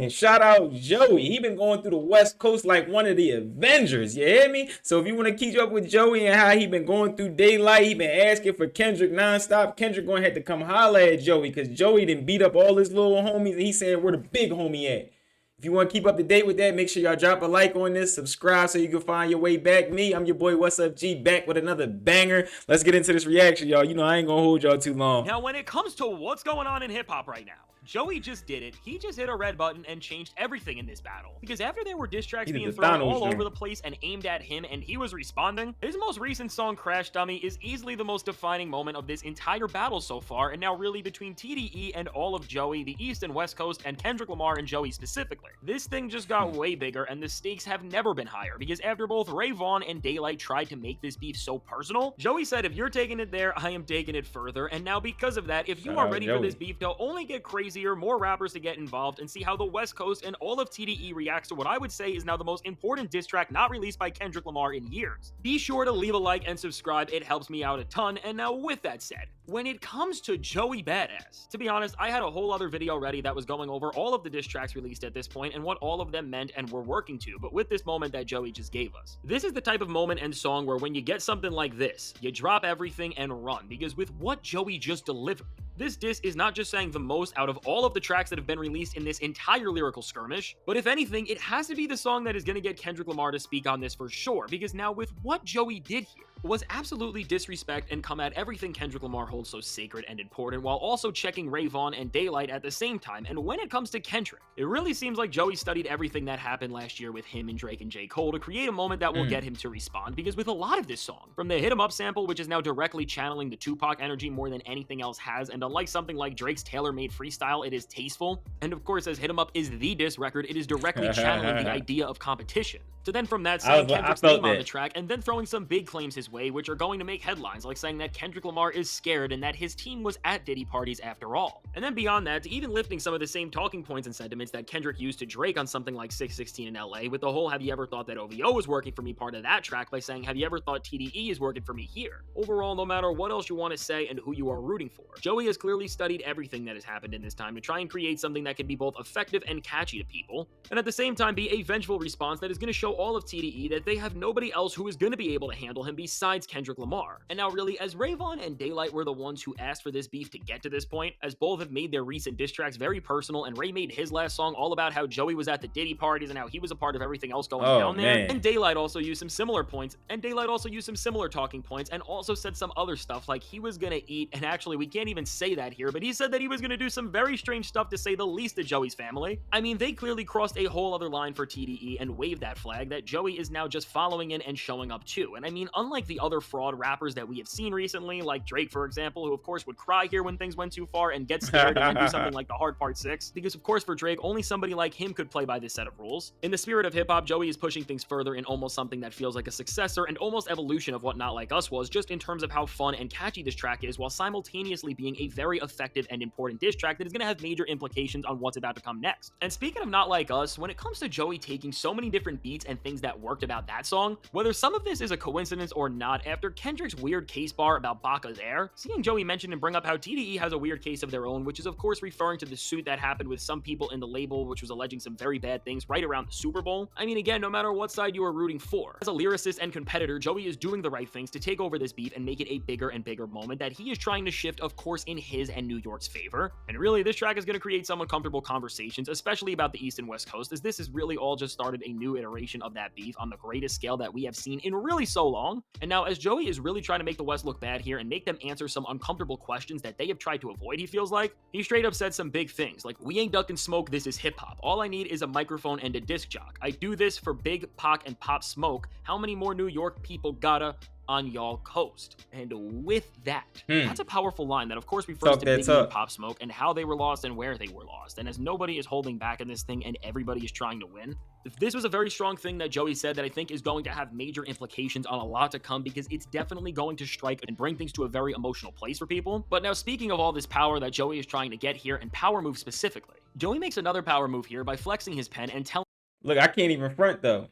Shout out Joey. He been going through the West Coast like one of the Avengers. You hear me? So if you want to keep up with Joey and how he been going through daylight, he been asking for Kendrick nonstop. Kendrick gonna have to come holler at Joey because Joey done beat up all his little homies and he saying where the big homie at. If you want to keep up to date with that, make sure y'all drop a like on this, subscribe so you can find your way back. Me, I'm your boy What's Up G, back with another banger. Let's get into this reaction, y'all. You know I ain't gonna hold y'all too long. Now, when it comes to what's going on in hip-hop right now, Joey just did it. He just hit a red button and changed everything in this battle. Because after there were diss tracks being thrown all over the place and aimed at him and he was responding, his most recent song, Crash Dummy, is easily the most defining moment of this entire battle so far, and now really between TDE and all of Joey, the East and West Coast, and Kendrick Lamar and Joey specifically. This thing just got way bigger, and the stakes have never been higher, because after both Ray Vaughn and Daylight tried to make this beef so personal, Joey said, if you're taking it there, I am taking it further, and now because of that, if you are ready for this beef to only get crazier, more rappers to get involved, and see how the West Coast and all of TDE reacts to what I would say is now the most important diss track not released by Kendrick Lamar in years. Be sure to leave a like and subscribe, it helps me out a ton. And now with that said, when it comes to Joey Badass, to be honest, I had a whole other video ready that was going over all of the diss tracks released at this point and what all of them meant and were working to, but with this moment that Joey just gave us. This is the type of moment and song where when you get something like this, you drop everything and run, because with what Joey just delivered, this diss is not just saying the most out of all of the tracks that have been released in this entire lyrical skirmish, but if anything, it has to be the song that is going to get Kendrick Lamar to speak on this for sure, because now with what Joey did here was absolutely disrespect and come at everything Kendrick Lamar holds so sacred and important, while also checking Ray Vaughn and Daylight at the same time. And when it comes to Kendrick, it really seems like Joey studied everything that happened last year with him and Drake and J. Cole to create a moment that will get him to respond, because with a lot of this song, from the Hit 'Em Up sample, which is now directly channeling the Tupac energy more than anything else has, and unlike something like Drake's tailor-made freestyle, it is tasteful, and of course, as Hit 'Em Up is the diss record, it is directly channeling the idea of competition. So then from that, saying Kendrick's name on the track, and then throwing some big claims his way, which are going to make headlines, like saying that Kendrick Lamar is scared and that his team was at Diddy parties after all. And then beyond that, to even lifting some of the same talking points and sentiments that Kendrick used to Drake on something like 616 in LA, with the whole "have you ever thought that OVO was working for me" part of that track, by saying "have you ever thought TDE is working for me here?" Overall, no matter what else you want to say and who you are rooting for, Joey has clearly studied everything that has happened in this time to try and create something that can be both effective and catchy to people, and at the same time be a vengeful response that is going to show all of TDE that they have nobody else who is going to be able to handle him besides Kendrick Lamar. And now really, as Ray Vaughn and Daylight were the ones who asked for this beef to get to this point, as both have made their recent diss tracks very personal, and Ray made his last song all about how Joey was at the Diddy parties and how he was a part of everything else going down there, and Daylight also used some similar points, and Daylight also used some similar talking points, and also said some other stuff like he was gonna eat, and actually we can't even say that here, but he said that he was gonna do some very strange stuff, to say the least, to Joey's family. I mean, they clearly crossed a whole other line for TDE and waved that flag that Joey is now just following in and showing up too. And I mean, unlike the other fraud rappers that we have seen recently, like Drake for example, who of course would cry here when things went too far and get scared and then do something like the Hard Part 6, because of course for Drake, only somebody like him could play by this set of rules. In the spirit of hip-hop, Joey is pushing things further in almost something that feels like a successor and almost evolution of what Not Like Us was, just in terms of how fun and catchy this track is, while simultaneously being a very effective and important diss track that is going to have major implications on what's about to come next. And speaking of Not Like Us, when it comes to Joey taking so many different beats and things that worked about that song, whether some of this is a coincidence or not, after Kendrick's weird case bar about Baca's Air, seeing Joey mention and bring up how TDE has a weird case of their own, which is of course referring to the suit that happened with some people in the label, which was alleging some very bad things right around the Super Bowl. I mean, again, no matter what side you are rooting for, as a lyricist and competitor, Joey is doing the right things to take over this beef and make it a bigger and bigger moment that he is trying to shift, of course, in his and New York's favor. And really, this track is going to create some uncomfortable conversations, especially about the East and West Coast, as this has really all just started a new iteration of that beef on the greatest scale that we have seen in really so long. And now, as Joey is really trying to make the West look bad here and make them answer some uncomfortable questions that they have tried to avoid, he feels like, he straight up said some big things, like, "We ain't ducking smoke, this is hip-hop. All I need is a microphone and a disc jock. I do this for Big, Pac, and Pop Smoke. How many more New York people gotta on y'all coast?" And with that, that's a powerful line that of course refers to Biggie and Pop Smoke and how they were lost and where they were lost. And as nobody is holding back in this thing and everybody is trying to win, this was a very strong thing that Joey said that I think is going to have major implications on a lot to come, because it's definitely going to strike and bring things to a very emotional place for people. But now, speaking of all this power that Joey is trying to get here, and power moves specifically, Joey makes another power move here by flexing his pen and telling— Look, I can't even front though.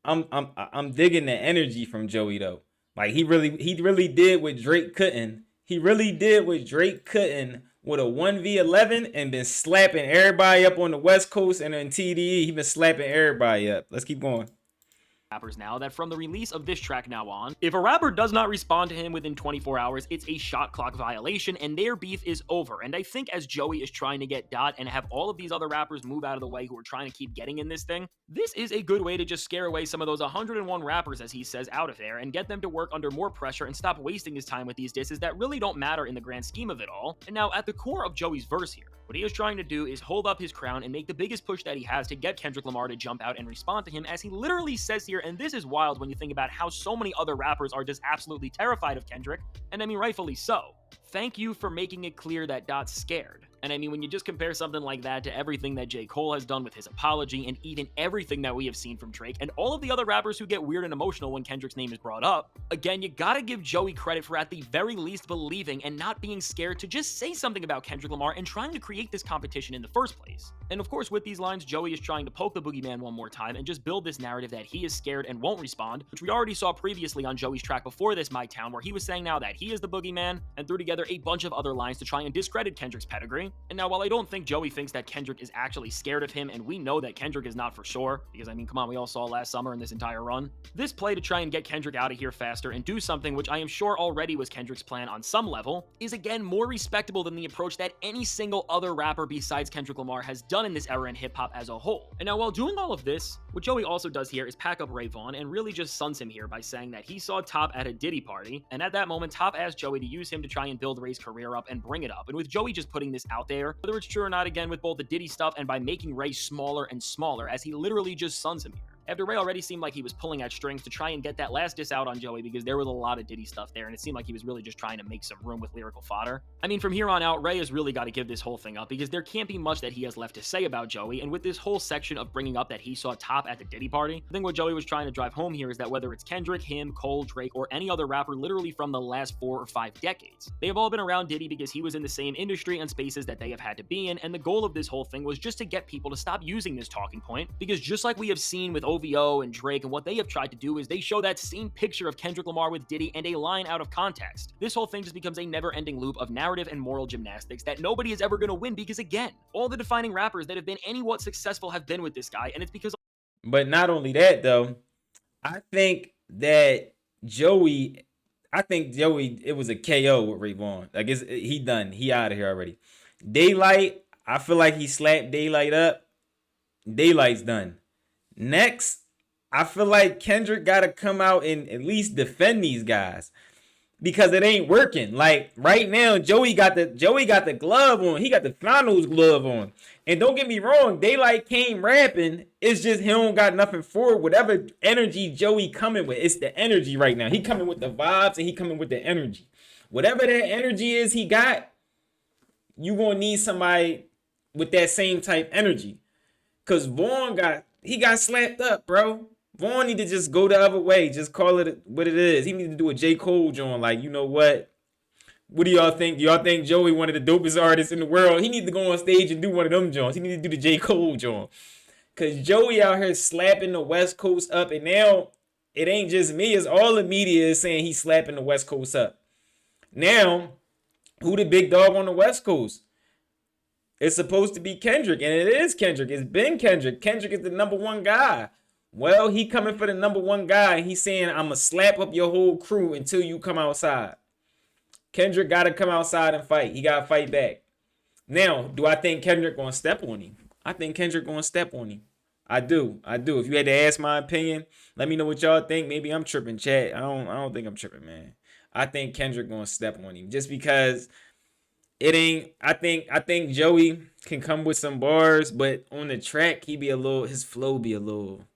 I'm digging the energy from Joey though. Like he really did what Drake couldn't. He really did what Drake couldn't with a 1v11 and been slapping everybody up on the West Coast, and in TDE, he been slapping everybody up. Let's keep going. Rappers now that from the release of this track now on, if a rapper does not respond to him within 24 hours, it's a shot clock violation and their beef is over. And I think as Joey is trying to get Dot and have all of these other rappers move out of the way who are trying to keep getting in this thing, this is a good way to just scare away some of those 101 rappers, as he says, out of there and get them to work under more pressure and stop wasting his time with these disses that really don't matter in the grand scheme of it all. And now at the core of Joey's verse here, what he is trying to do is hold up his crown and make the biggest push that he has to get Kendrick Lamar to jump out and respond to him, as he literally says here, and this is wild when you think about how so many other rappers are just absolutely terrified of Kendrick, and I mean rightfully so. Thank you for making it clear that Dot's scared. And I mean, when you just compare something like that to everything that J. Cole has done with his apology, and even everything that we have seen from Drake, and all of the other rappers who get weird and emotional when Kendrick's name is brought up, again, you gotta give Joey credit for at the very least believing and not being scared to just say something about Kendrick Lamar and trying to create this competition in the first place. And of course, with these lines, Joey is trying to poke the boogeyman one more time and just build this narrative that he is scared and won't respond, which we already saw previously on Joey's track before this, My Town, where he was saying now that he is the boogeyman, and threw together a bunch of other lines to try and discredit Kendrick's pedigree. And now, while I don't think Joey thinks that Kendrick is actually scared of him, and we know that Kendrick is not for sure, because I mean, come on, we all saw last summer in this entire run, this play to try and get Kendrick out of here faster and do something which I am sure already was Kendrick's plan on some level, is again more respectable than the approach that any single other rapper besides Kendrick Lamar has done in this era in hip-hop as a whole. And now, while doing all of this, what Joey also does here is pack up Ray Vaughn and really just suns him here by saying that he saw Top at a Diddy party, and at that moment, Top asked Joey to use him to try and build Ray's career up and bring it up. And with Joey just putting this out there, whether it's true or not, again, with both the Diddy stuff and by making Ray smaller and smaller, as he literally just suns him here. After Ray already seemed like he was pulling at strings to try and get that last diss out on Joey, because there was a lot of Diddy stuff there, and it seemed like he was really just trying to make some room with lyrical fodder. I mean, from here on out, Ray has really got to give this whole thing up, because there can't be much that he has left to say about Joey, and with this whole section of bringing up that he saw Top at the Diddy party, I think what Joey was trying to drive home here is that whether it's Kendrick, him, Cole, Drake, or any other rapper literally from the last 4 or 5 decades, they have all been around Diddy because he was in the same industry and spaces that they have had to be in, and the goal of this whole thing was just to get people to stop using this talking point, because just like we have seen with OVO and Drake, and what they have tried to do is they show that same picture of Kendrick Lamar with Diddy and a line out of context. This whole thing just becomes a never-ending loop of narrative and moral gymnastics that nobody is ever going to win, because again, all the defining rappers that have been anywhat successful have been with this guy, and it's because... But not only that, though, I think Joey, it was a KO with Ray Vaughn. Like, he done. He out of here already. Daylight, I feel like he slapped Daylight up. Daylight's done. Next, I feel like Kendrick got to come out and at least defend these guys, because it ain't working. Like right now, Joey got the glove on. He got the finals glove on. And don't get me wrong, Daylight came rapping. It's just he don't got nothing for it. Whatever energy Joey coming with, it's the energy right now. He coming with the vibes and he coming with the energy. Whatever that energy is he got, you gonna need somebody with that same type energy. Cause Vaughn got slapped up, bro. Vaughn need to just go the other way. Just call it what it is. He need to do a J. Cole joint. Like, you know what? What do y'all think? Do y'all think Joey one of the dopest artists in the world? He need to go on stage and do one of them joints. He need to do the J. Cole joint. Because Joey out here slapping the West Coast up. And now it ain't just me. It's all the media is saying he's slapping the West Coast up. Now, who the big dog on the West Coast? It's supposed to be Kendrick. And it is Kendrick. It's been Kendrick. Kendrick is the #1 guy. Well, he coming for the #1 guy, and he's saying, I'm going to slap up your whole crew until you come outside. Kendrick got to come outside and fight. He got to fight back. Now, do I think Kendrick going to step on him? I think Kendrick going to step on him. I do. If you had to ask my opinion, let me know what y'all think. Maybe I'm tripping, chat. I don't think I'm tripping, man. I think Kendrick going to step on him just because it ain't. I think Joey can come with some bars, but on the track, his flow be a little.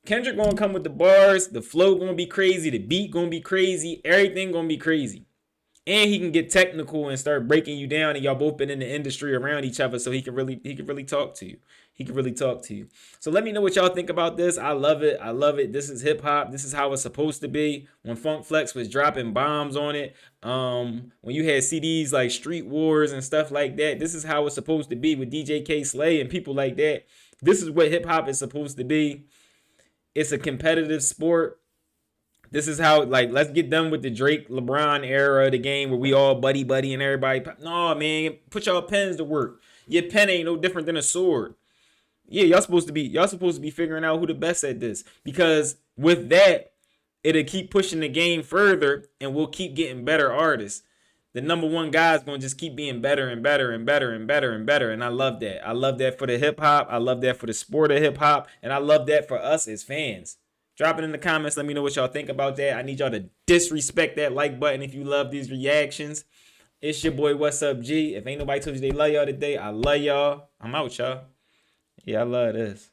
Kendrick gonna come with the bars, the flow gonna be crazy, the beat gonna be crazy, everything gonna be crazy. And he can get technical and start breaking you down, and y'all both been in the industry around each other, so he can really talk to you. He can really talk to you. So let me know what y'all think about this. I love it. This is hip hop. This is how it's supposed to be. When Funk Flex was dropping bombs on it, when you had CDs like Street Wars and stuff like that, this is how it's supposed to be with DJ K Slay and people like that. This is what hip hop is supposed to be. It's a competitive sport. This is how, like, let's get done with the Drake LeBron era of the game where we all buddy and everybody. No, man, put y'all pens to work. Your pen ain't no different than a sword. Yeah, y'all supposed to be figuring out who the best at this, because with that, it'll keep pushing the game further, and we'll keep getting better artists. The number one guy is gonna just keep being better and better and better and better and better, and I love that. I love that for the hip hop. I love that for the sport of hip hop, and I love that for us as fans. Drop it in the comments. Let me know what y'all think about that. I need y'all to disrespect that like button if you love these reactions. It's your boy, What's Up, G. If ain't nobody told you they love y'all today, I love y'all. I'm out, y'all. Yeah, I love this.